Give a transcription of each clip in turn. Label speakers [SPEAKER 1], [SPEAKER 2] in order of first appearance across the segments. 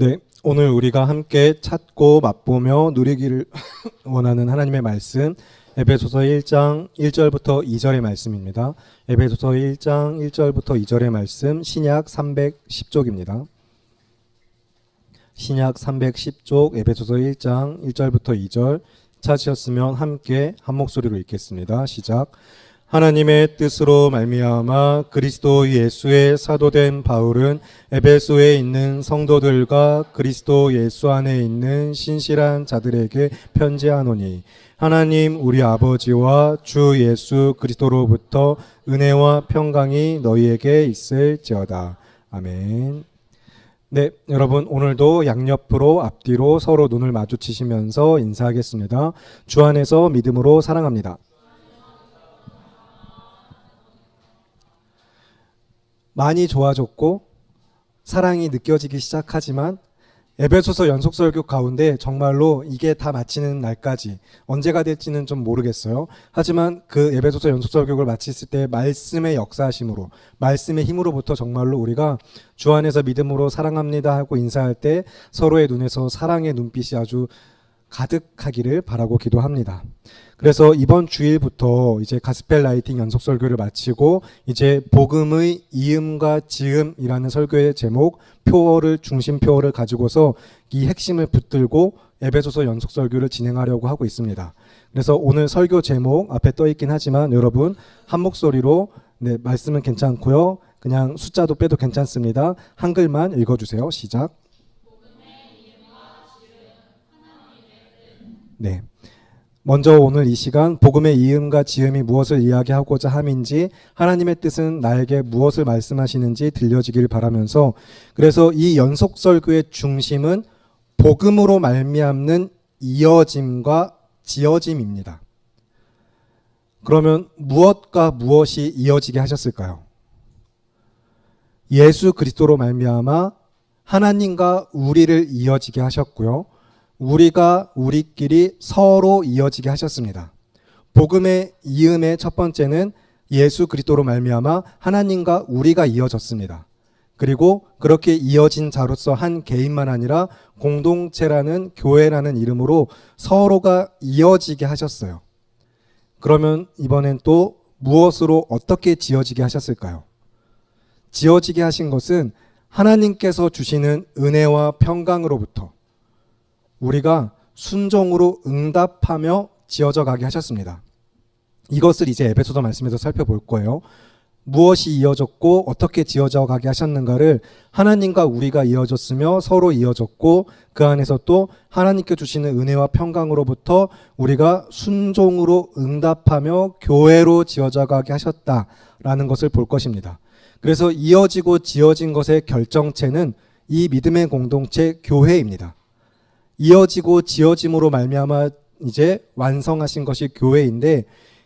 [SPEAKER 1] 네, 오늘 우리가 함께 찾고 맛보며 누리기를 원하는 하나님의 말씀 에베소서 1장 1절부터 2절의 말씀입니다. 에베소서 1장 1절부터 2절의 말씀 신약 310쪽입니다. 신약 310쪽 에베소서 1장 1절부터 2절 찾으셨으면 함께 한 목소리로 읽겠습니다. 시작. 하나님의 뜻으로 말미암아 그리스도 예수의 사도된 바울은 에베소에 있는 성도들과 그리스도 예수 안에 있는 신실한 자들에게 편지하노니 하나님 우리 아버지와 주 예수 그리스도로부터 은혜와 평강이 너희에게 있을지어다. 아멘. 네, 여러분 오늘도 양옆으로 앞뒤로 서로 눈을 마주치시면서 인사하겠습니다. 주 안에서 믿음으로 사랑합니다. 많이 좋아졌고 사랑이 느껴지기 시작하지만 에베소서 연속설교 가운데 정말로 이게 다 마치는 날까지 언제가 될지는 좀 모르겠어요. 하지만 그 에베소서 연속설교를 마쳤을 때 말씀의 역사하심으로 말씀의 힘으로부터 정말로 우리가 주 안에서 믿음으로 사랑합니다 하고 인사할 때 서로의 눈에서 사랑의 눈빛이 아주 가득하기를 바라고 기도합니다. 그래서 이번 주일부터 이제 가스펠 라이팅 연속 설교를 마치고 이제 복음의 이음과 지음이라는 설교의 제목 중심 표어를 가지고서 이 핵심을 붙들고 에베소서 연속 설교를 진행하려고 하고 있습니다. 그래서 오늘 설교 제목 앞에 떠 있긴 하지만 여러분 한 목소리로 말씀은 괜찮고요. 그냥 숫자도 빼도 괜찮습니다. 한글만 읽어주세요. 시작. 네. 먼저 오늘 이 시간 복음의 이음과 지음이 무엇을 이야기하고자 함인지 하나님의 뜻은 나에게 무엇을 말씀하시는지 들려지길 바라면서 그래서 이 연속 설교의 중심은 복음으로 말미암는 이어짐과 지어짐입니다. 그러면 무엇과 무엇이 이어지게 하셨을까요? 예수 그리스도로 말미암아 하나님과 우리를 이어지게 하셨고요. 우리가 우리끼리 서로 이어지게 하셨습니다. 복음의 이음의 첫 번째는 예수 그리스도로 말미암아 하나님과 우리가 이어졌습니다. 그리고 그렇게 이어진 자로서 한 개인만 아니라 공동체라는 교회라는 이름으로 서로가 이어지게 하셨어요. 그러면 이번엔 또 무엇으로 어떻게 지어지게 하셨을까요? 지어지게 하신 것은 하나님께서 주시는 은혜와 평강으로부터 우리가 순종으로 응답하며 지어져 가게 하셨습니다. 이것을 이제 에베소서 말씀에서 살펴볼 거예요. 무엇이 이어졌고 어떻게 지어져 가게 하셨는가를 하나님과 우리가 이어졌으며 서로 이어졌고 그 안에서 또 하나님께 주시는 은혜와 평강으로부터 우리가 순종으로 응답하며 교회로 지어져 가게 하셨다라는 것을 볼 것입니다. 그래서 이어지고 지어진 것의 결정체는 이 믿음의 공동체 교회입니다. 이어지고 지어짐으로 말미암아 이제 완성하신 것이 교회인데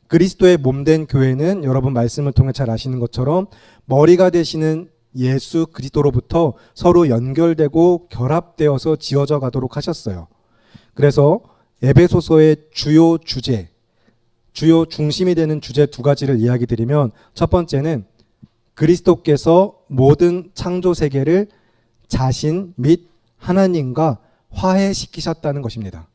[SPEAKER 1] 그리스도의 몸된 교회는 여러분 말씀을 통해 잘 아시는 것처럼 머리가 되시는 예수 그리스도로부터 서로 연결되고 결합되어서 지어져 가도록 하셨어요. 그래서 에베소서의 주요 주제, 주요 중심이 되는 주제 두 가지를 이야기 드리면 첫 번째는 그리스도께서 모든 창조 세계를 자신 및 하나님과 화해시키셨다는 것입니다.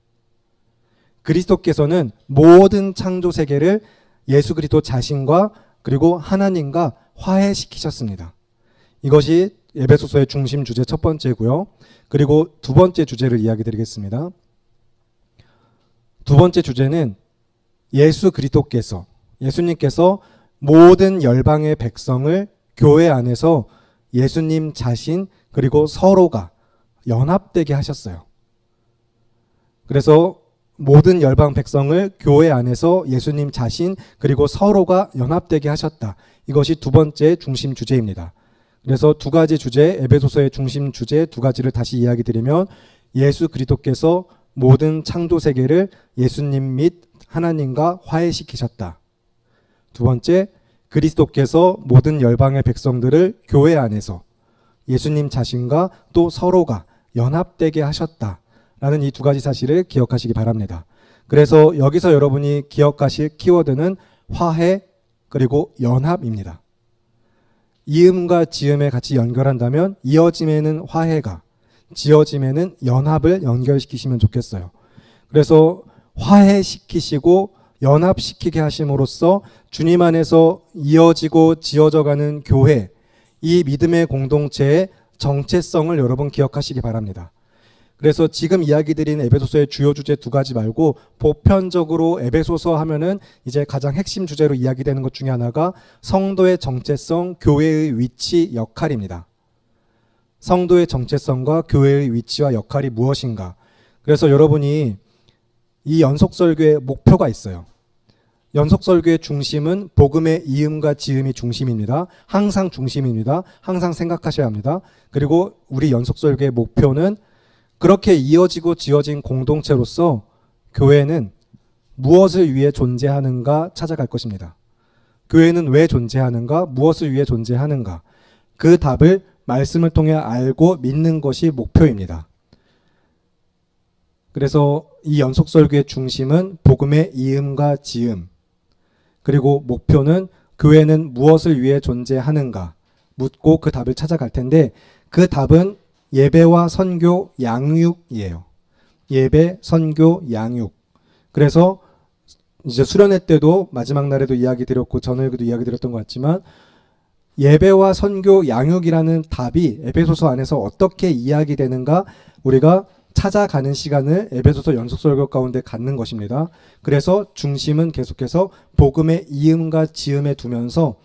[SPEAKER 1] 그리스도께서는 모든 창조 세계를 예수 그리스도 자신과 그리고 하나님과 화해시키셨습니다. 이것이 에베소서의 중심 주제 첫 번째고요. 그리고 두 번째 주제를 이야기 드리겠습니다. 두 번째 주제는 예수 그리스도께서 예수님께서 모든 열방의 백성을 교회 안에서 예수님 자신 그리고 서로가 연합되게 하셨어요. 그래서 모든 열방 백성을 교회 안에서 예수님 자신 그리고 서로가 연합되게 하셨다. 이것이 두 번째 중심 주제입니다. 그래서 두 가지 주제, 에베소서의 중심 주제 두 가지를 다시 이야기 드리면 예수 그리스도께서 모든 창조 세계를 예수님 및 하나님과 화해시키셨다. 두 번째, 그리스도께서 모든 열방의 백성들을 교회 안에서 예수님 자신과 또 서로가 연합되게 하셨다. 라는 이 두 가지 사실을 기억하시기 바랍니다. 그래서 여기서 여러분이 기억하실 키워드는 화해 그리고 연합입니다. 이음과 지음에 같이 연결한다면 이어짐에는 화해가, 지어짐에는 연합을 연결시키시면 좋겠어요. 그래서 화해시키시고 연합시키게 하심으로써 주님 안에서 이어지고 지어져가는 교회, 이 믿음의 공동체의 정체성을 여러분 기억하시기 바랍니다. 그래서 지금 이야기 드린 에베소서의 주요 주제 두 가지 말고 보편적으로 에베소서 하면은 이제 가장 핵심 주제로 이야기되는 것 중에 하나가 성도의 정체성, 교회의 위치, 역할입니다. 성도의 정체성과 교회의 위치와 역할이 무엇인가. 그래서 여러분이 이 연속설교의 목표가 있어요. 연속설교의 중심은 복음의 이음과 지음이 중심입니다. 항상 중심입니다. 항상 생각하셔야 합니다. 그리고 우리 연속설교의 목표는 그렇게 이어지고 지어진 공동체로서 교회는 무엇을 위해 존재하는가 찾아갈 것입니다. 교회는 왜 존재하는가, 무엇을 위해 존재하는가. 그 답을 말씀을 통해 알고 믿는 것이 목표입니다. 그래서 이 연속설교의 중심은 복음의 이음과 지음, 그리고 목표는 교회는 무엇을 위해 존재하는가 묻고 그 답을 찾아갈 텐데, 그 답은 예배와 선교, 양육이에요. 예배, 선교, 양육. 그래서 이제 수련회 때도 마지막 날에도 이야기 드렸고 저녁에도 이야기 드렸던 것 같지만, 예배와 선교, 양육이라는 답이 에베소서 안에서 어떻게 이야기되는가 우리가 찾아가는 시간을 에베소서 연속설교 가운데 갖는 것입니다. 그래서 중심은 계속해서 복음의 이음과 지음에 두면서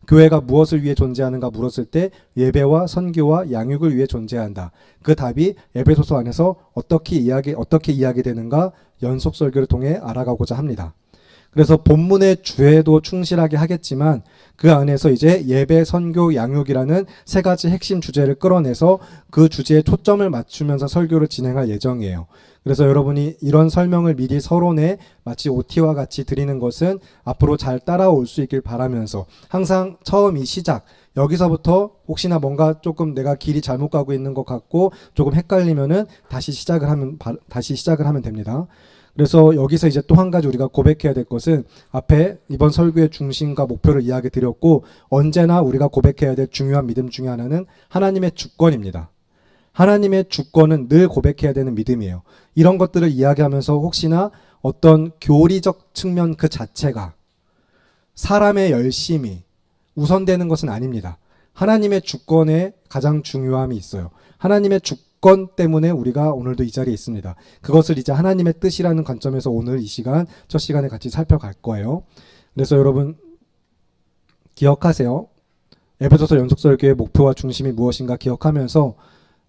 [SPEAKER 1] 교회가 무엇을 위해 존재하는가 물었을 때 예배와 선교와 양육을 위해 존재한다. 그 답이 에베소서 안에서 어떻게 이야기되는가 연속설교를 통해 알아가고자 합니다. 그래서 본문의 주에도 충실하게 하겠지만 그 안에서 이제 예배, 선교, 양육이라는 세 가지 핵심 주제를 끌어내서 그 주제에 초점을 맞추면서 설교를 진행할 예정이에요. 그래서 여러분이 이런 설명을 미리 서론에 마치 OT와 같이 드리는 것은 앞으로 잘 따라올 수 있길 바라면서, 항상 처음 이 시작, 여기서부터 혹시나 뭔가 조금 내가 길이 잘못 가고 있는 것 같고 조금 헷갈리면은 다시 시작을 하면 됩니다. 그래서 여기서 이제 또 한 가지 우리가 고백해야 될 것은, 앞에 이번 설교의 중심과 목표를 이야기 드렸고, 언제나 우리가 고백해야 될 중요한 믿음 중에 하나는 하나님의 주권입니다. 하나님의 주권은 늘 고백해야 되는 믿음이에요. 이런 것들을 이야기하면서 혹시나 어떤 교리적 측면 그 자체가 사람의 열심이 우선되는 것은 아닙니다. 하나님의 주권에 가장 중요함이 있어요. 하나님의 주권 때문에 우리가 오늘도 이 자리에 있습니다. 그것을 이제 하나님의 뜻이라는 관점에서 오늘 이 시간, 첫 시간에 같이 살펴갈 거예요. 그래서 여러분 기억하세요. 에베소서 연속설교의 목표와 중심이 무엇인가 기억하면서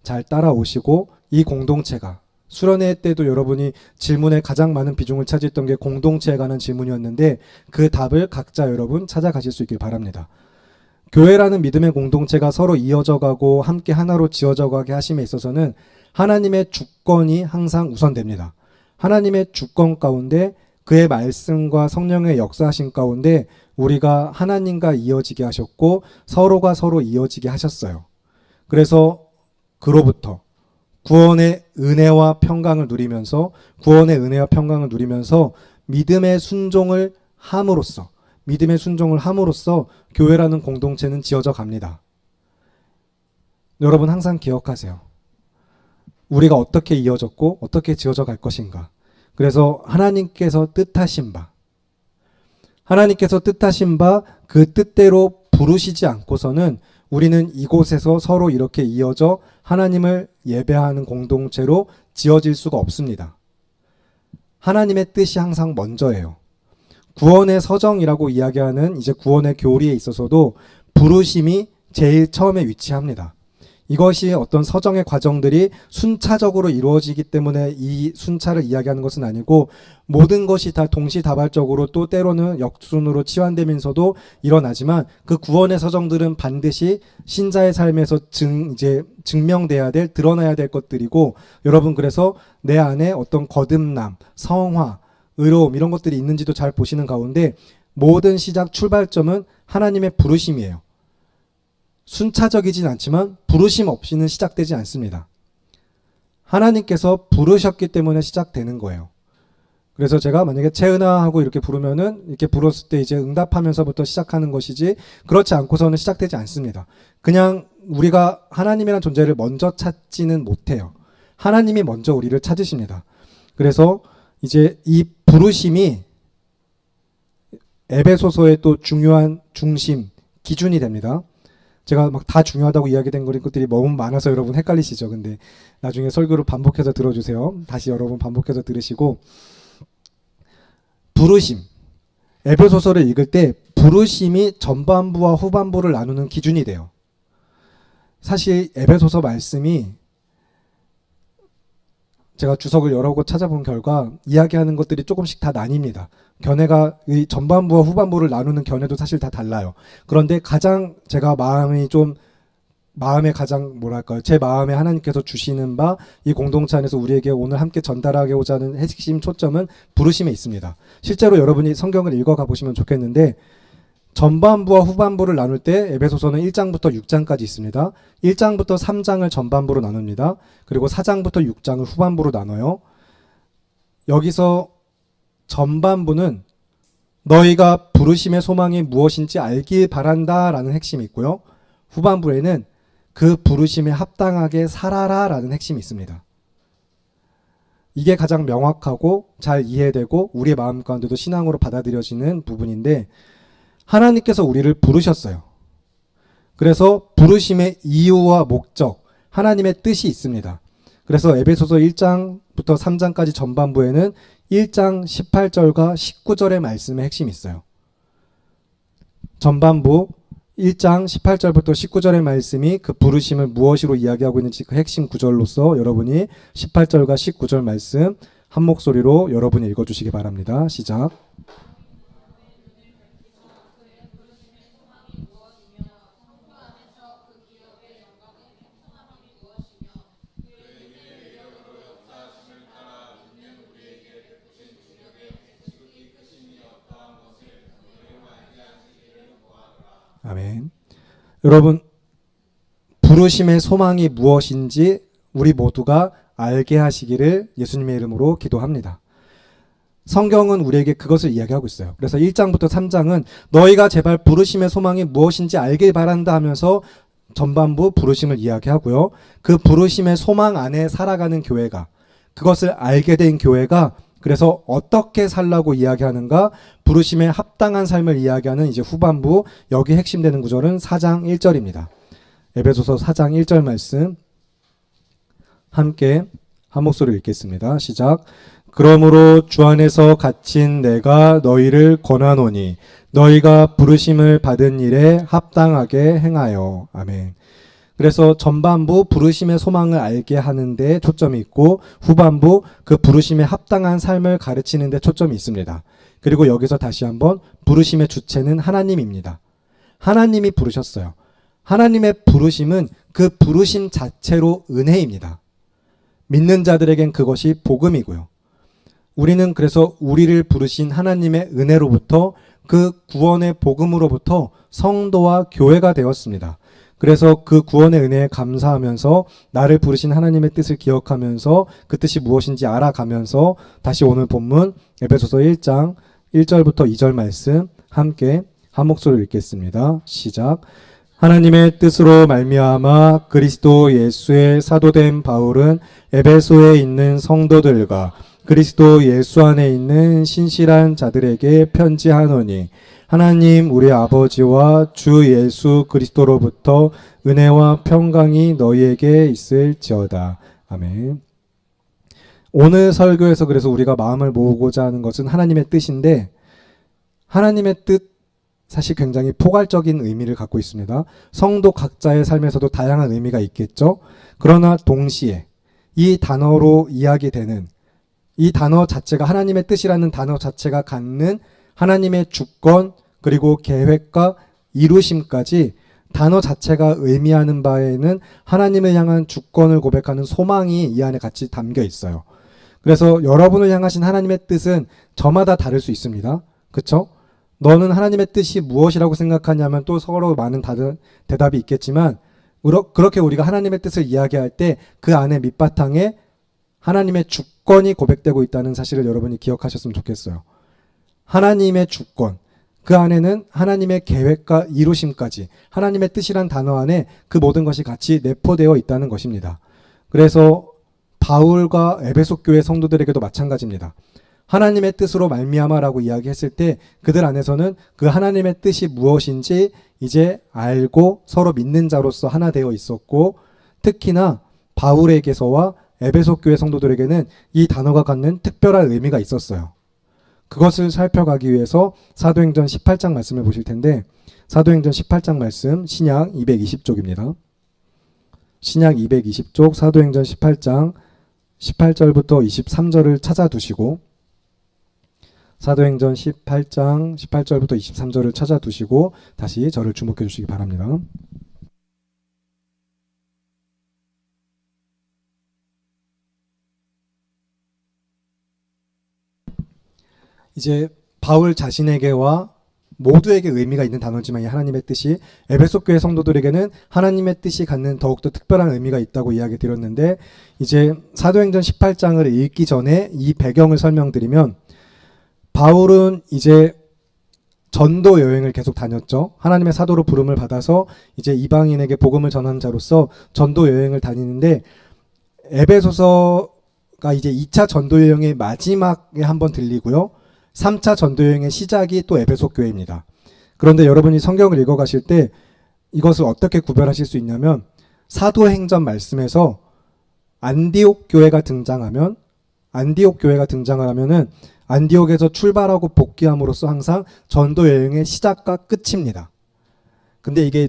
[SPEAKER 1] 잘 따라오시고, 이 공동체가 수련회 때도 여러분이 질문에 가장 많은 비중을 차지했던 게 공동체에 관한 질문이었는데 그 답을 각자 여러분 찾아가실 수 있길 바랍니다. 교회라는 믿음의 공동체가 서로 이어져 가고 함께 하나로 지어져 가게 하심에 있어서는 하나님의 주권이 항상 우선됩니다. 하나님의 주권 가운데 그의 말씀과 성령의 역사하심 가운데 우리가 하나님과 이어지게 하셨고 서로가 서로 이어지게 하셨어요. 그래서 그로부터 구원의 은혜와 평강을 누리면서 믿음의 순종을 함으로써 교회라는 공동체는 지어져 갑니다. 여러분 항상 기억하세요. 우리가 어떻게 이어졌고 어떻게 지어져 갈 것인가. 그래서 하나님께서 뜻하신 바 그 뜻대로 부르시지 않고서는 우리는 이곳에서 서로 이렇게 이어져 하나님을 예배하는 공동체로 지어질 수가 없습니다. 하나님의 뜻이 항상 먼저예요. 구원의 서정이라고 이야기하는 이제 구원의 교리에 있어서도 부르심이 제일 처음에 위치합니다. 이것이 어떤 서정의 과정들이 순차적으로 이루어지기 때문에 이 순차를 이야기하는 것은 아니고, 모든 것이 다 동시다발적으로 또 때로는 역순으로 치환되면서도 일어나지만 그 구원의 서정들은 반드시 신자의 삶에서 증명돼야 될, 드러나야 될 것들이고, 여러분 그래서 내 안에 어떤 거듭남, 성화, 의로움 이런 것들이 있는지도 잘 보시는 가운데 모든 시작 출발점은 하나님의 부르심이에요. 순차적이진 않지만 부르심 없이는 시작되지 않습니다. 하나님께서 부르셨기 때문에 시작되는 거예요. 그래서 제가 만약에 채은아하고 이렇게 부르면은 이렇게 불었을 때 이제 응답하면서부터 시작하는 것이지, 그렇지 않고서는 시작되지 않습니다. 그냥 우리가 하나님이라는 존재를 먼저 찾지는 못해요. 하나님이 먼저 우리를 찾으십니다. 그래서 이제 이 부르심이 에베소서의 또 중요한 중심, 기준이 됩니다. 제가 막 다 중요하다고 이야기된 것들이 너무 많아서 여러분 헷갈리시죠? 근데 나중에 설교를 반복해서 들어주세요. 다시 여러분 반복해서 들으시고, 부르심. 에베소서를 읽을 때 부르심이 전반부와 후반부를 나누는 기준이 돼요. 사실 에베소서 말씀이 제가 주석을 여러 곳 찾아본 결과 이야기하는 것들이 조금씩 다 나뉩니다. 견해가 이 전반부와 후반부를 나누는 견해도 사실 다 달라요. 그런데 가장 제가 마음에 가장 뭐랄까요, 제 마음에 하나님께서 주시는 바 이 공동체 안에서 우리에게 오늘 함께 전달하고자 하는 핵심 초점은 부르심에 있습니다. 실제로 여러분이 성경을 읽어가 보시면 좋겠는데, 전반부와 후반부를 나눌 때 에베소서는 1장부터 6장까지 있습니다. 1장부터 3장을 전반부로 나눕니다. 그리고 4장부터 6장을 후반부로 나눠요. 여기서 전반부는 너희가 부르심의 소망이 무엇인지 알길 바란다 라는 핵심이 있고요. 후반부에는 그 부르심에 합당하게 살아라 라는 핵심이 있습니다. 이게 가장 명확하고 잘 이해되고 우리의 마음 가운데도 신앙으로 받아들여지는 부분인데, 하나님께서 우리를 부르셨어요. 그래서 부르심의 이유와 목적, 하나님의 뜻이 있습니다. 그래서 에베소서 1장부터 3장까지 전반부에는 1장 18절과 19절의 말씀의 핵심이 있어요. 전반부 1장 18절부터 19절의 말씀이 그 부르심을 무엇으로 이야기하고 있는지 그 핵심 구절로서 여러분이 18절과 19절 말씀 한 목소리로 여러분이 읽어주시기 바랍니다. 시작. 아멘. 여러분, 부르심의 소망이 무엇인지 우리 모두가 알게 하시기를 예수님의 이름으로 기도합니다. 성경은 우리에게 그것을 이야기하고 있어요. 그래서 1장부터 3장은 너희가 제발 부르심의 소망이 무엇인지 알길 바란다 하면서 전반부 부르심을 이야기하고요. 그 부르심의 소망 안에 살아가는 교회가, 그것을 알게 된 교회가 그래서 어떻게 살라고 이야기하는가, 부르심에 합당한 삶을 이야기하는 이제 후반부, 여기 핵심되는 구절은 4장 1절입니다. 에베소서 4장 1절 말씀 함께 한 목소리로 읽겠습니다. 시작. 그러므로 주 안에서 갇힌 내가 너희를 권하노니 너희가 부르심을 받은 일에 합당하게 행하여. 아멘. 그래서 전반부 부르심의 소망을 알게 하는 데 초점이 있고, 후반부 그 부르심에 합당한 삶을 가르치는 데 초점이 있습니다. 그리고 여기서 다시 한번 부르심의 주체는 하나님입니다. 하나님이 부르셨어요. 하나님의 부르심은 그 부르심 자체로 은혜입니다. 믿는 자들에겐 그것이 복음이고요. 우리는 그래서 우리를 부르신 하나님의 은혜로부터, 그 구원의 복음으로부터 성도와 교회가 되었습니다. 그래서 그 구원의 은혜에 감사하면서 나를 부르신 하나님의 뜻을 기억하면서 그 뜻이 무엇인지 알아가면서 다시 오늘 본문 에베소서 1장 1절부터 2절 말씀 함께 한 목소리로 읽겠습니다. 시작. 하나님의 뜻으로 말미암아 그리스도 예수의 사도된 바울은 에베소에 있는 성도들과 그리스도 예수 안에 있는 신실한 자들에게 편지하노니 하나님 우리 아버지와 주 예수 그리스도로부터 은혜와 평강이 너희에게 있을지어다. 아멘. 오늘 설교에서 그래서 우리가 마음을 모으고자 하는 것은 하나님의 뜻인데, 하나님의 뜻 사실 굉장히 포괄적인 의미를 갖고 있습니다. 성도 각자의 삶에서도 다양한 의미가 있겠죠. 그러나 동시에 이 단어로 이야기되는 이 단어 자체가, 하나님의 뜻이라는 단어 자체가 갖는 하나님의 주권 그리고 계획과 이루심까지 단어 자체가 의미하는 바에는 하나님을 향한 주권을 고백하는 소망이 이 안에 같이 담겨 있어요. 그래서 여러분을 향하신 하나님의 뜻은 저마다 다를 수 있습니다. 그렇죠? 너는 하나님의 뜻이 무엇이라고 생각하냐면 또 서로 많은 대답이 있겠지만, 그렇게 우리가 하나님의 뜻을 이야기할 때 그 안에 밑바탕에 하나님의 주권이 고백되고 있다는 사실을 여러분이 기억하셨으면 좋겠어요. 하나님의 주권, 그 안에는 하나님의 계획과 이루심까지, 하나님의 뜻이란 단어 안에 그 모든 것이 같이 내포되어 있다는 것입니다. 그래서 바울과 에베소 교회 성도들에게도 마찬가지입니다. 하나님의 뜻으로 말미암아라고 이야기했을 때 그들 안에서는 그 하나님의 뜻이 무엇인지 이제 알고 서로 믿는 자로서 하나 되어 있었고, 특히나 바울에게서와 에베소 교회 성도들에게는 이 단어가 갖는 특별한 의미가 있었어요. 그것을 살펴가기 위해서 사도행전 18장 말씀을 보실 텐데, 사도행전 18장 말씀 신약 220쪽입니다. 신약 220쪽 사도행전 18장 18절부터 23절을 찾아두시고, 사도행전 18장 18절부터 23절을 찾아두시고 다시 저를 주목해 주시기 바랍니다. 이제 바울 자신에게와 모두에게 의미가 있는 단어지만 이 하나님의 뜻이 에베소 교회 성도들에게는 하나님의 뜻이 갖는 더욱더 특별한 의미가 있다고 이야기 드렸는데, 이제 사도행전 18장을 읽기 전에 이 배경을 설명드리면, 바울은 이제 전도 여행을 계속 다녔죠. 하나님의 사도로 부름을 받아서 이제 이방인에게 복음을 전하는 자로서 전도 여행을 다니는데, 에베소서가 이제 2차 전도 여행의 마지막에 한번 들리고요. 3차 전도 여행의 시작이 또 에베소 교회입니다. 그런데 여러분이 성경을 읽어가실 때 이것을 어떻게 구별하실 수 있냐면, 사도행전 말씀에서 안디옥 교회가 등장하면은 안디옥에서 출발하고 복귀함으로써 항상 전도 여행의 시작과 끝입니다. 근데 이게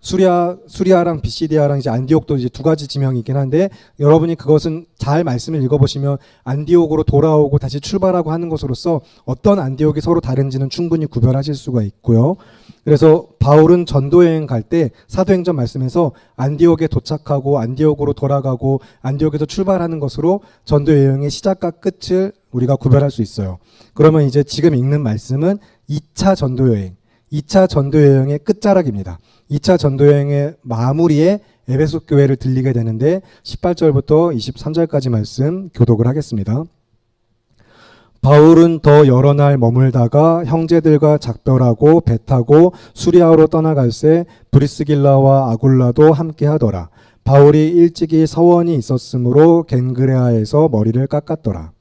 [SPEAKER 1] 수리아랑 비시디아랑 이제 안디옥도 이제 두 가지 지명이긴 한데, 여러분이 그것은 잘 말씀을 읽어보시면 안디옥으로 돌아오고 다시 출발하고 하는 것으로서 어떤 안디옥이 서로 다른지는 충분히 구별하실 수가 있고요. 그래서 바울은 전도 여행 갈 때 사도행전 말씀에서 안디옥에 도착하고 안디옥으로 돌아가고 안디옥에서 출발하는 것으로 전도 여행의 시작과 끝을 우리가 구별할 수 있어요. 그러면 이제 지금 읽는 말씀은 2차 전도 여행, 2차 전도 여행의 끝자락입니다. 2차 전도 여행의 마무리에 에베소 교회를 들리게 되는데, 18절부터 23절까지 말씀 교독을 하겠습니다. 바울은 더 여러 날 머물다가 형제들과 작별하고 배 타고 수리아로 떠나갈새 브리스길라와 아굴라도 함께 하더라. 바울이 일찍이 서원이 있었으므로 겐그레아에서 머리를 깎았더라.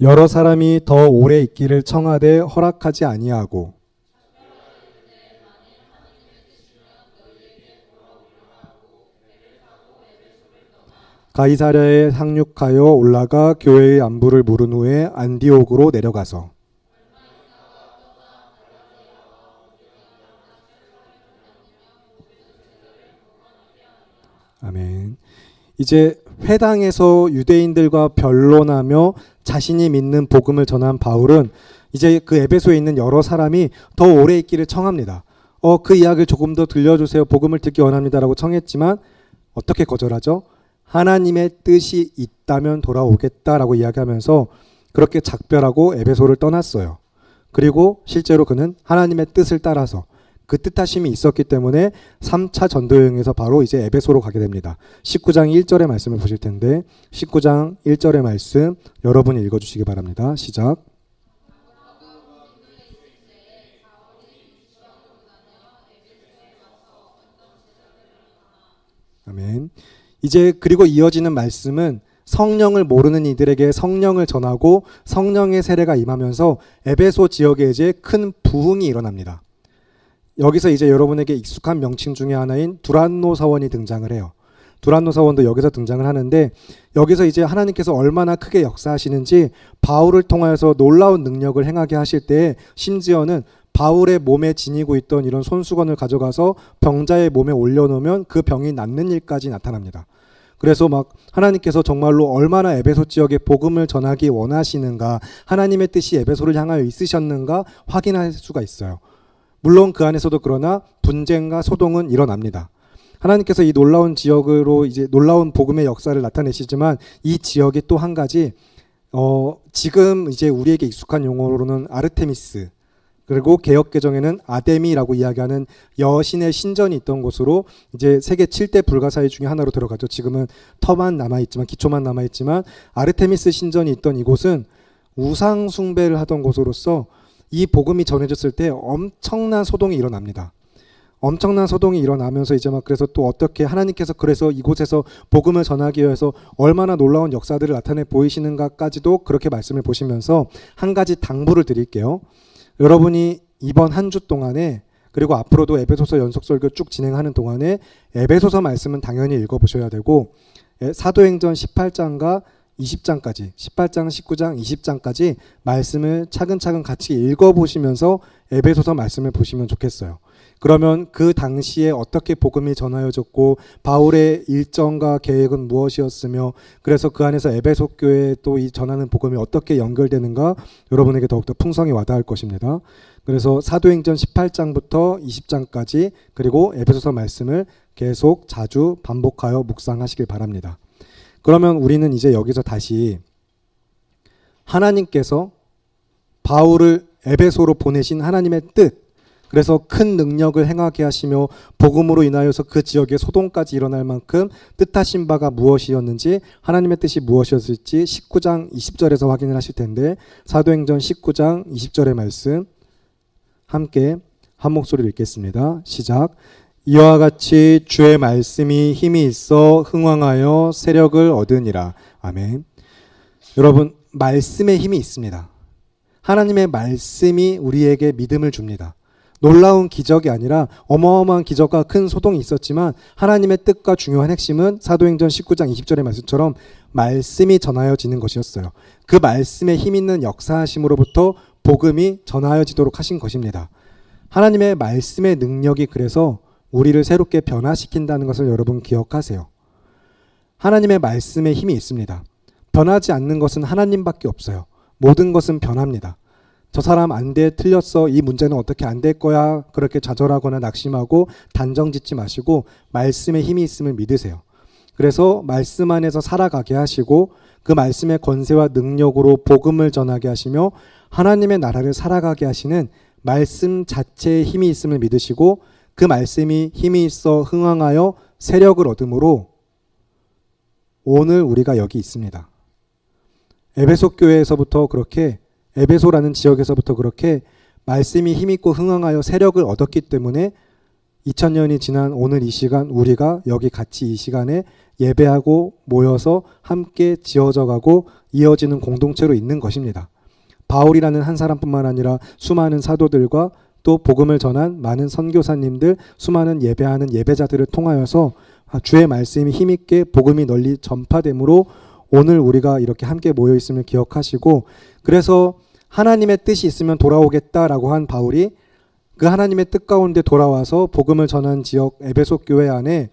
[SPEAKER 1] 여러 사람이 더 오래 있기를 청하되 허락하지 아니하고, 가이사랴에 상륙하여 올라가 교회의 안부를 물은 후에 안디옥으로 내려가서, 아멘. 이제 회당에서 유대인들과 변론하며 자신이 믿는 복음을 전한 바울은 이제 그 에베소에 있는 여러 사람이 더 오래 있기를 청합니다. 그 이야기를 조금 더 들려주세요. 복음을 듣기 원합니다라고 청했지만 어떻게 거절하죠? 하나님의 뜻이 있다면 돌아오겠다라고 이야기하면서 그렇게 작별하고 에베소를 떠났어요. 그리고 실제로 그는 하나님의 뜻을 따라서 그 뜻하심이 있었기 때문에 3차 전도여행에서 바로 이제 에베소로 가게 됩니다. 19장 1절의 말씀을 보실 텐데, 19장 1절의 말씀 여러분이 읽어주시기 바랍니다. 시작. 아멘. 이제 그리고 이어지는 말씀은 성령을 모르는 이들에게 성령을 전하고 성령의 세례가 임하면서 에베소 지역에 이제 큰 부흥이 일어납니다. 여기서 이제 여러분에게 익숙한 명칭 중에 하나인 두란노 사원이 등장을 해요. 두란노 사원도 여기서 등장을 하는데, 여기서 이제 하나님께서 얼마나 크게 역사하시는지 바울을 통하여서 놀라운 능력을 행하게 하실 때, 심지어는 바울의 몸에 지니고 있던 이런 손수건을 가져가서 병자의 몸에 올려놓으면 그 병이 낫는 일까지 나타납니다. 그래서 막 하나님께서 정말로 얼마나 에베소 지역에 복음을 전하기 원하시는가, 하나님의 뜻이 에베소를 향하여 있으셨는가 확인할 수가 있어요. 물론 그 안에서도 그러나 분쟁과 소동은 일어납니다. 하나님께서 이 놀라운 지역으로 이제 놀라운 복음의 역사를 나타내시지만, 이 지역이 또 한 가지 지금 이제 우리에게 익숙한 용어로는 아르테미스, 그리고 개역개정에는 아데미라고 이야기하는 여신의 신전이 있던 곳으로 이제 세계 7대 불가사의 중에 하나로 들어가죠. 지금은 터만 남아있지만, 기초만 남아있지만, 아르테미스 신전이 있던 이곳은 우상 숭배를 하던 곳으로서 이 복음이 전해졌을 때 엄청난 소동이 일어납니다. 엄청난 소동이 일어나면서 이제 막 그래서 또 어떻게 하나님께서 그래서 이곳에서 복음을 전하기 위해서 얼마나 놀라운 역사들을 나타내 보이시는가까지도 그렇게 말씀을 보시면서 한 가지 당부를 드릴게요. 여러분이 이번 한 주 동안에 그리고 앞으로도 에베소서 연속설교 쭉 진행하는 동안에 에베소서 말씀은 당연히 읽어보셔야 되고 사도행전 18장과 20장까지 18장, 19장, 20장까지 말씀을 차근차근 같이 읽어보시면서 에베소서 말씀을 보시면 좋겠어요. 그러면 그 당시에 어떻게 복음이 전하여졌고 바울의 일정과 계획은 무엇이었으며 그래서 그 안에서 에베소 교회에 또 이 전하는 복음이 어떻게 연결되는가 여러분에게 더욱더 풍성히 와닿을 것입니다. 그래서 사도행전 18장부터 20장까지 그리고 에베소서 말씀을 계속 자주 반복하여 묵상하시길 바랍니다. 그러면 우리는 이제 여기서 다시 하나님께서 바울을 에베소로 보내신 하나님의 뜻, 그래서 큰 능력을 행하게 하시며 복음으로 인하여서 그 지역에 소동까지 일어날 만큼 뜻하신 바가 무엇이었는지 하나님의 뜻이 무엇이었을지 19장 20절에서 확인을 하실 텐데 사도행전 19장 20절의 말씀 함께 한 목소리로 읽겠습니다. 시작. 이와 같이 주의 말씀이 힘이 있어 흥왕하여 세력을 얻으니라. 아멘. 여러분, 말씀에 힘이 있습니다. 하나님의 말씀이 우리에게 믿음을 줍니다. 놀라운 기적이 아니라 어마어마한 기적과 큰 소동이 있었지만 하나님의 뜻과 중요한 핵심은 사도행전 19장 20절의 말씀처럼 말씀이 전하여지는 것이었어요. 그 말씀에 힘 있는 역사하심으로부터 복음이 전하여지도록 하신 것입니다. 하나님의 말씀의 능력이 그래서 우리를 새롭게 변화시킨다는 것을 여러분 기억하세요. 하나님의 말씀에 힘이 있습니다. 변하지 않는 것은 하나님밖에 없어요. 모든 것은 변합니다. 저 사람 안 돼, 틀렸어, 이 문제는 어떻게 안 될 거야, 그렇게 좌절하거나 낙심하고 단정 짓지 마시고 말씀에 힘이 있음을 믿으세요. 그래서 말씀 안에서 살아가게 하시고 그 말씀의 권세와 능력으로 복음을 전하게 하시며 하나님의 나라를 살아가게 하시는 말씀 자체에 힘이 있음을 믿으시고 그 말씀이 힘이 있어 흥왕하여 세력을 얻음으로 오늘 우리가 여기 있습니다. 에베소 교회에서부터 그렇게 에베소라는 지역에서부터 그렇게 말씀이 힘있고 흥왕하여 세력을 얻었기 때문에 2000년이 지난 오늘 이 시간 우리가 여기 같이 이 시간에 예배하고 모여서 함께 지어져가고 이어지는 공동체로 있는 것입니다. 바울이라는 한 사람뿐만 아니라 수많은 사도들과 또 복음을 전한 많은 선교사님들, 수많은 예배하는 예배자들을 통하여서 주의 말씀이 힘있게 복음이 널리 전파되므로 오늘 우리가 이렇게 함께 모여 있음을 기억하시고 그래서 하나님의 뜻이 있으면 돌아오겠다라고 한 바울이 그 하나님의 뜻 가운데 돌아와서 복음을 전한 지역 에베소 교회 안에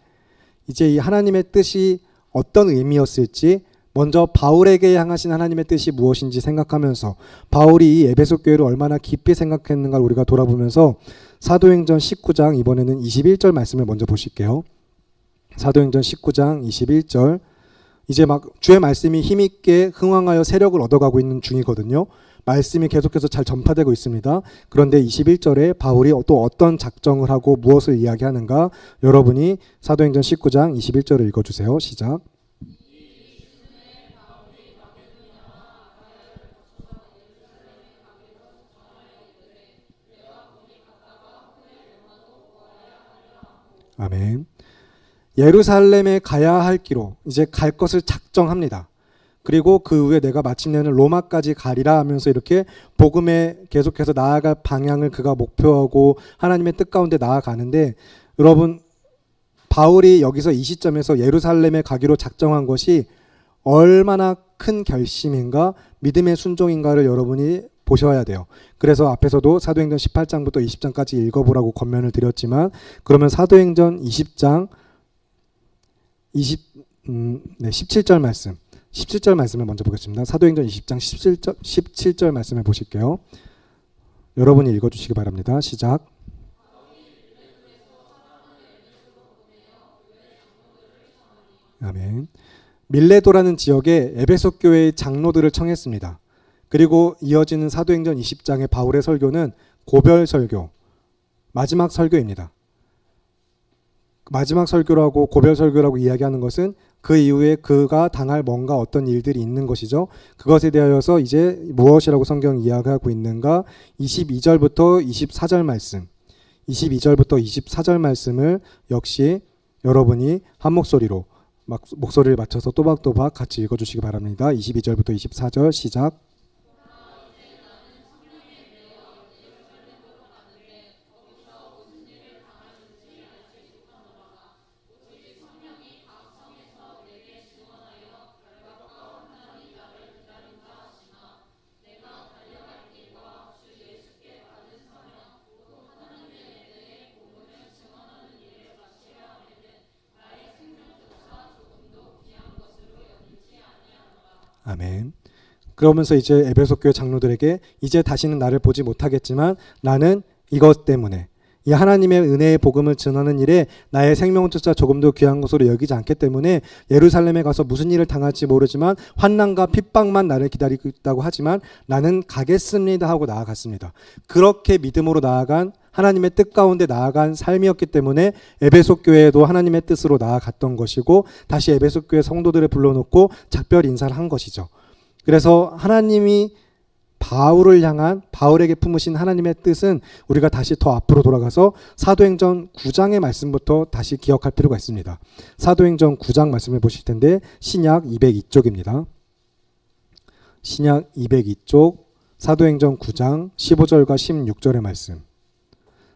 [SPEAKER 1] 이제 이 하나님의 뜻이 어떤 의미였을지 먼저 바울에게 향하신 하나님의 뜻이 무엇인지 생각하면서 바울이 이 에베소 교회를 얼마나 깊이 생각했는가를 우리가 돌아보면서 사도행전 19장 이번에는 21절 말씀을 먼저 보실게요. 사도행전 19장 21절 이제 막 주의 말씀이 힘있게 흥왕하여 세력을 얻어가고 있는 중이거든요. 말씀이 계속해서 잘 전파되고 있습니다. 그런데 21절에 바울이 또 어떤 작정을 하고 무엇을 이야기하는가 여러분이 사도행전 19장 21절을 읽어주세요. 시작. 아멘. 예루살렘에 가야 할 기로 이제 갈 것을 작정합니다. 그리고 그 후에 내가 마침내는 로마까지 가리라 하면서 이렇게 복음에 계속해서 나아갈 방향을 그가 목표하고 하나님의 뜻 가운데 나아가는데 여러분 바울이 여기서 이 시점에서 예루살렘에 가기로 작정한 것이 얼마나 큰 결심인가 믿음의 순종인가를 여러분이 보셔야 돼요. 그래서 앞에서도 사도행전 18장부터 20장까지 읽어보라고 권면을 드렸지만 그러면 사도행전 20장 17절 말씀 17절 말씀을 먼저 보겠습니다. 사도행전 20장 17절 말씀을 보실게요. 여러분이 읽어주시기 바랍니다. 시작. 아멘. 밀레도라는 지역에 에베소 교회의 장로들을 청했습니다. 그리고 이어지는 사도행전 20장의 바울의 설교는 고별 설교, 마지막 설교입니다. 마지막 설교라고 고별 설교라고 이야기하는 것은 그 이후에 그가 당할 뭔가 어떤 일들이 있는 것이죠. 그것에 대하여서 이제 무엇이라고 성경이 이야기하고 있는가 22절부터 24절 말씀 22절부터 24절 말씀을 역시 여러분이 한 목소리로 목소리를 맞춰서 또박또박 같이 읽어주시기 바랍니다. 22절부터 24절 시작. 아멘. 그러면서 이제 에베소 교회 장로들에게 이제 다시는 나를 보지 못하겠지만 나는 이것 때문에 이 하나님의 은혜의 복음을 전하는 일에 나의 생명조차 조금도 귀한 것으로 여기지 않기 때문에 예루살렘에 가서 무슨 일을 당할지 모르지만 환난과 핍박만 나를 기다리고 있다고 하지만 나는 가겠습니다 하고 나아갔습니다. 그렇게 믿음으로 나아간 하나님의 뜻 가운데 나아간 삶이었기 때문에 에베소 교회도 하나님의 뜻으로 나아갔던 것이고 다시 에베소 교회 성도들을 불러놓고 작별 인사를 한 것이죠. 그래서 하나님이 바울을 향한 바울에게 품으신 하나님의 뜻은 우리가 다시 더 앞으로 돌아가서 사도행전 9장의 말씀부터 다시 기억할 필요가 있습니다. 사도행전 9장 말씀을 보실 텐데 신약 202쪽입니다. 신약 202쪽 사도행전 9장 15절과 16절의 말씀.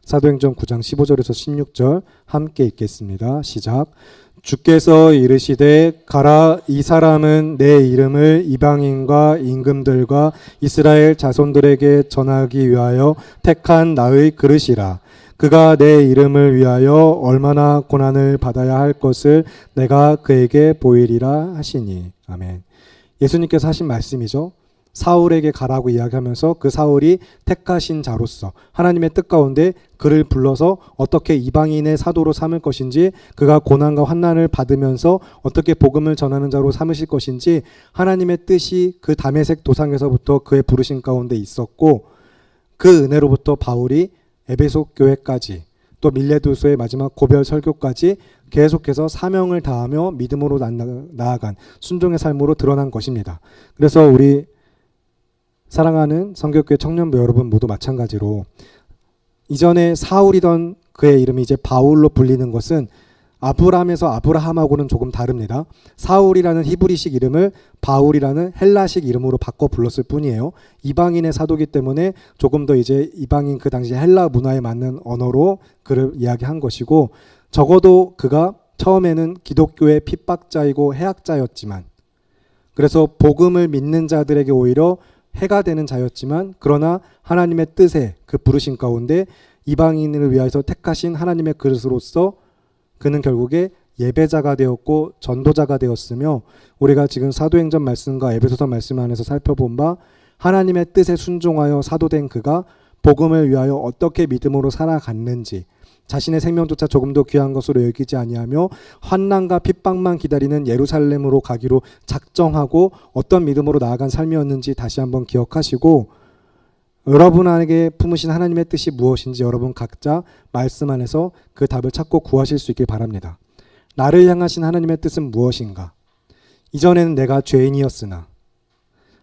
[SPEAKER 1] 사도행전 9장 15절에서 16절 함께 읽겠습니다. 시작. 주께서 이르시되 가라 이 사람은 내 이름을 이방인과 임금들과 이스라엘 자손들에게 전하기 위하여 택한 나의 그릇이라. 그가 내 이름을 위하여 얼마나 고난을 받아야 할 것을 내가 그에게 보이리라 하시니. 아멘. 예수님께서 하신 말씀이죠. 사울에게 가라고 이야기하면서 그 사울이 택하신 자로서 하나님의 뜻 가운데 그를 불러서 어떻게 이방인의 사도로 삼을 것인지, 그가 고난과 환난을 받으면서 어떻게 복음을 전하는 자로 삼으실 것인지 하나님의 뜻이 그 다메섹 도상에서부터 그의 부르심 가운데 있었고, 그 은혜로부터 바울이 에베소 교회까지 또 밀레도서의 마지막 고별 설교까지 계속해서 사명을 다하며 믿음으로 나아간 순종의 삶으로 드러난 것입니다. 그래서 우리 사랑하는 성교교회 청년부 여러분 모두 마찬가지로 이전에 사울이던 그의 이름이 이제 바울로 불리는 것은 아브람에서 아브라함하고는 조금 다릅니다. 사울이라는 히브리식 이름을 바울이라는 헬라식 이름으로 바꿔 불렀을 뿐이에요. 이방인의 사도기 때문에 조금 더 이제 이방인 그 당시 헬라 문화에 맞는 언어로 그를 이야기한 것이고, 적어도 그가 처음에는 기독교의 핍박자이고 해악자였지만, 그래서 복음을 믿는 자들에게 오히려 해가 되는 자였지만, 그러나 하나님의 뜻에 그 부르심 가운데 이방인을 위하여서 택하신 하나님의 그릇으로서 그는 결국에 예배자가 되었고 전도자가 되었으며, 우리가 지금 사도행전 말씀과 에베소서 말씀 안에서 살펴본 바 하나님의 뜻에 순종하여 사도된 그가 복음을 위하여 어떻게 믿음으로 살아갔는지, 자신의 생명조차 조금도 귀한 것으로 여기지 아니하며 환난과 핍박만 기다리는 예루살렘으로 가기로 작정하고 어떤 믿음으로 나아간 삶이었는지 다시 한번 기억하시고, 여러분에게 품으신 하나님의 뜻이 무엇인지 여러분 각자 말씀 안에서 그 답을 찾고 구하실 수 있길 바랍니다. 나를 향하신 하나님의 뜻은 무엇인가? 이전에는 내가 죄인이었으나,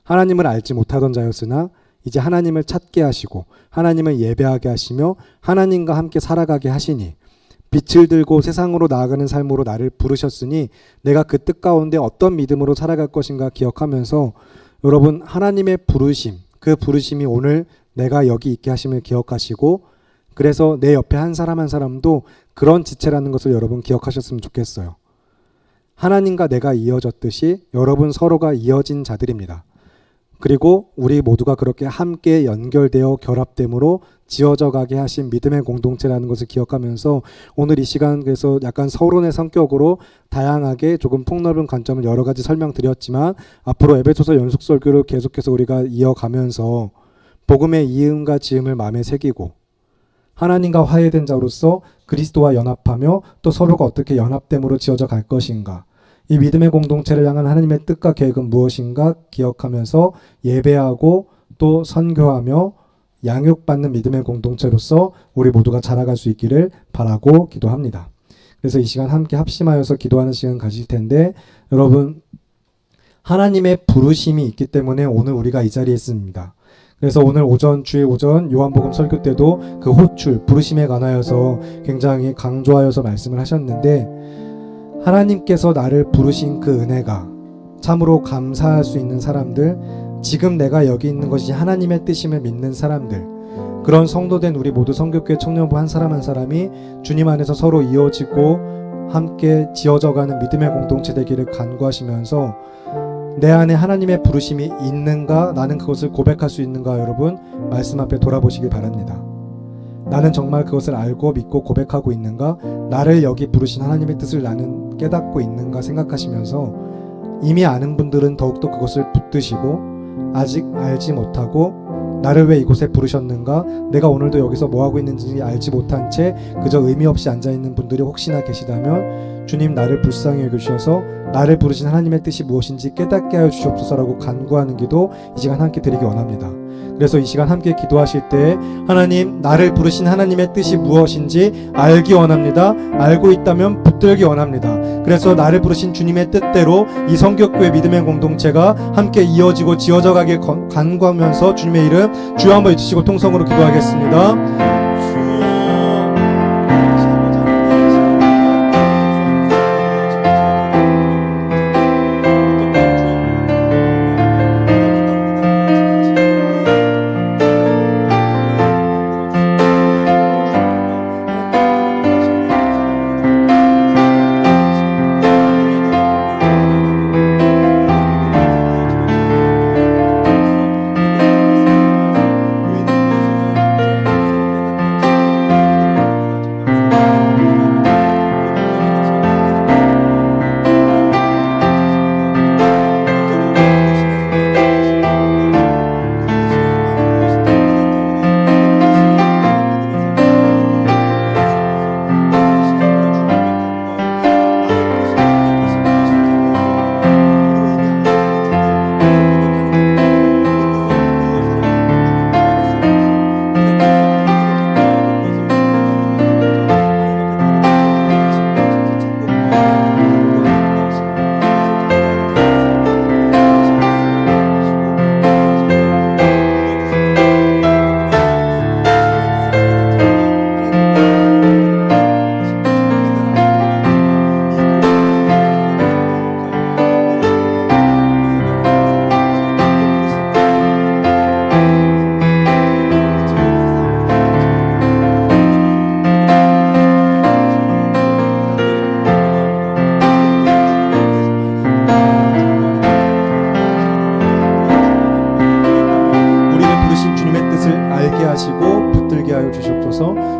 [SPEAKER 1] 하나님을 알지 못하던 자였으나 이제 하나님을 찾게 하시고 하나님을 예배하게 하시며 하나님과 함께 살아가게 하시니, 빛을 들고 세상으로 나아가는 삶으로 나를 부르셨으니 내가 그 뜻 가운데 어떤 믿음으로 살아갈 것인가 기억하면서, 여러분 하나님의 부르심, 그 부르심이 오늘 내가 여기 있게 하심을 기억하시고, 그래서 내 옆에 한 사람 한 사람도 그런 지체라는 것을 여러분 기억하셨으면 좋겠어요. 하나님과 내가 이어졌듯이 여러분 서로가 이어진 자들입니다. 그리고 우리 모두가 그렇게 함께 연결되어 결합됨으로 지어져 가게 하신 믿음의 공동체라는 것을 기억하면서, 오늘 이 시간에서 약간 서론의 성격으로 다양하게 조금 폭넓은 관점을 여러 가지 설명드렸지만, 앞으로 에베소서 연속 설교를 계속해서 우리가 이어가면서 복음의 이음과 지음을 마음에 새기고 하나님과 화해된 자로서 그리스도와 연합하며 또 서로가 어떻게 연합됨으로 지어져 갈 것인가, 이 믿음의 공동체를 향한 하나님의 뜻과 계획은 무엇인가 기억하면서 예배하고 또 선교하며 양육받는 믿음의 공동체로서 우리 모두가 자라갈 수 있기를 바라고 기도합니다. 그래서 이 시간 함께 합심하여서 기도하는 시간 가질 텐데, 여러분 하나님의 부르심이 있기 때문에 오늘 우리가 이 자리에 있습니다. 그래서 오늘 주일 오전 요한복음 설교 때도 그 호출, 부르심에 관하여서 굉장히 강조하여서 말씀을 하셨는데, 하나님께서 나를 부르신 그 은혜가 참으로 감사할 수 있는 사람들, 지금 내가 여기 있는 것이 하나님의 뜻임을 믿는 사람들, 그런 성도된 우리 모두 성교교회 청년부 한 사람 한 사람이 주님 안에서 서로 이어지고 함께 지어져가는 믿음의 공동체 되기를 간구하시면서, 내 안에 하나님의 부르심이 있는가, 나는 그것을 고백할 수 있는가, 여러분 말씀 앞에 돌아보시길 바랍니다. 나는 정말 그것을 알고 믿고 고백하고 있는가, 나를 여기 부르신 하나님의 뜻을 나는 깨닫고 있는가 생각하시면서, 이미 아는 분들은 더욱더 그것을 붙드시고, 아직 알지 못하고 나를 왜 이곳에 부르셨는가, 내가 오늘도 여기서 뭐하고 있는지 알지 못한 채 그저 의미 없이 앉아있는 분들이 혹시나 계시다면, 주님 나를 불쌍히 여겨주셔서 나를 부르신 하나님의 뜻이 무엇인지 깨닫게 하여 주시옵소서라고 간구하는 기도 이 시간 함께 드리기 원합니다. 그래서 이 시간 함께 기도하실 때, 하나님, 나를 부르신 하나님의 뜻이 무엇인지 알기 원합니다. 알고 있다면 붙들기 원합니다. 그래서 나를 부르신 주님의 뜻대로 이 성교교회 믿음의 공동체가 함께 이어지고 지어져 가길 간구하면서 주님의 이름 주여 한번 외치시고 통성으로 기도하겠습니다.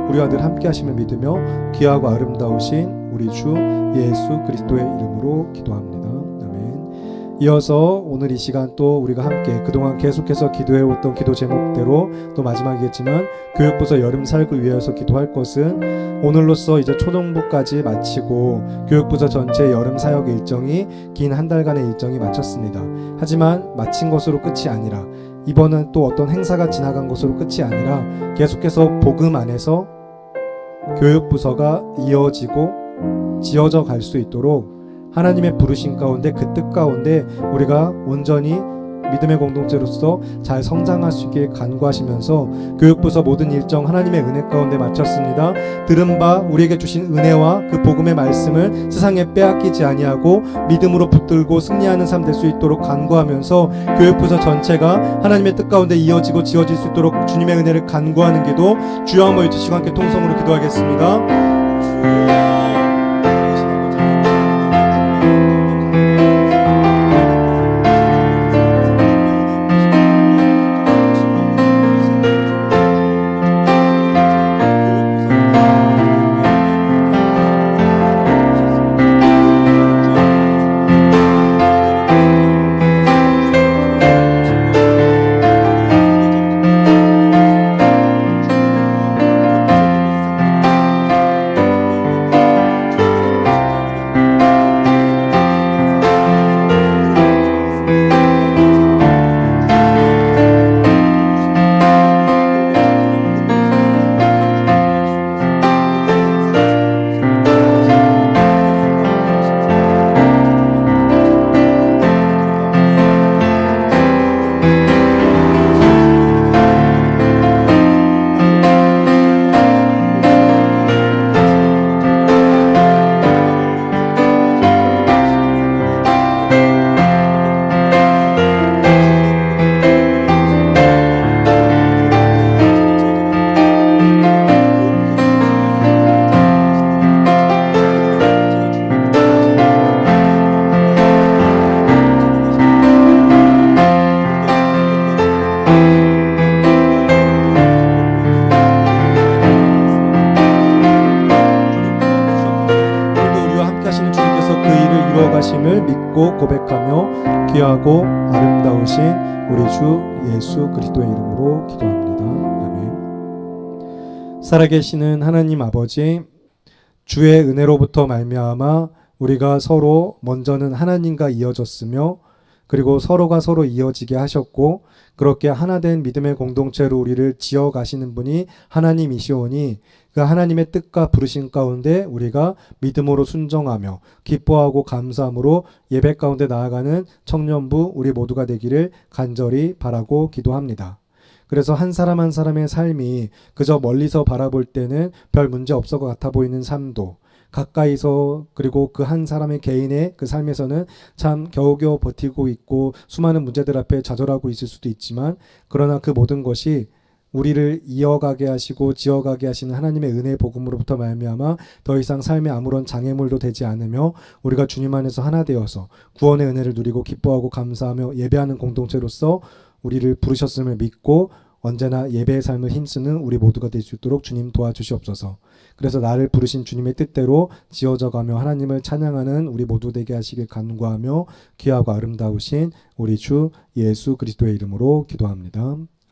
[SPEAKER 1] 우리와 늘 함께 하심을 믿으며 귀하고 아름다우신 우리 주 예수 그리스도의 이름으로 기도합니다. 아멘. 이어서 오늘 이 시간 또 우리가 함께 그동안 계속해서 기도해왔던 기도 제목대로 또 마지막이겠지만 교육부서 여름 살을 위해서 기도할 것은, 오늘로써 이제 초등부까지 마치고 교육부서 전체 여름 사역 일정이 긴 한 달간의 일정이 마쳤습니다. 하지만 마친 것으로 끝이 아니라, 이번은 또 어떤 행사가 지나간 것으로 끝이 아니라 계속해서 복음 안에서 교육부서가 이어지고 지어져 갈 수 있도록 하나님의 부르심 가운데, 그 뜻 가운데 우리가 온전히 믿음의 공동체로서 잘 성장할 수 있게 간구하시면서, 교육부서 모든 일정 하나님의 은혜 가운데 마쳤습니다. 들은 바 우리에게 주신 은혜와 그 복음의 말씀을 세상에 빼앗기지 아니하고 믿음으로 붙들고 승리하는 삶 될 수 있도록 간구하면서, 교육부서 전체가 하나님의 뜻 가운데 이어지고 지어질 수 있도록 주님의 은혜를 간구하는 기도 주여 한번 외치시고 함께 통성으로 기도하겠습니다. 인도하심을 믿고 고백하며 귀하고 아름다우신 우리 주 예수 그리스도의 이름으로 기도합니다. 아멘. 살아계시는 하나님 아버지, 주의 은혜로부터 말미암아 우리가 서로 먼저는 하나님과 이어졌으며 그리고 서로가 서로 이어지게 하셨고 그렇게 하나된 믿음의 공동체로 우리를 지어가시는 분이 하나님이시오니 그 하나님의 뜻과 부르심 가운데 우리가 믿음으로 순종하며 기뻐하고 감사함으로 예배 가운데 나아가는 청년부 우리 모두가 되기를 간절히 바라고 기도합니다. 그래서 한 사람 한 사람의 삶이 그저 멀리서 바라볼 때는 별 문제 없을 것 같아 보이는 삶도 가까이서 그리고 그 한 사람의 개인의 그 삶에서는 참 겨우겨우 버티고 있고 수많은 문제들 앞에 좌절하고 있을 수도 있지만 그러나 그 모든 것이 우리를 이어가게 하시고 지어가게 하시는 하나님의 은혜의 복음으로부터 말미암아 더 이상 삶에 아무런 장애물도 되지 않으며 우리가 주님 안에서 하나 되어서 구원의 은혜를 누리고 기뻐하고 감사하며 예배하는 공동체로서 우리를 부르셨음을 믿고 언제나 예배의 삶을 힘쓰는 우리 모두가 될 수 있도록 주님 도와주시옵소서. 그래서 나를 부르신 주님의 뜻대로 지어져가며 하나님을 찬양하는 우리 모두 되게 하시길 간구하며 귀하고 아름다우신 우리 주 예수 그리스도의 이름으로 기도합니다.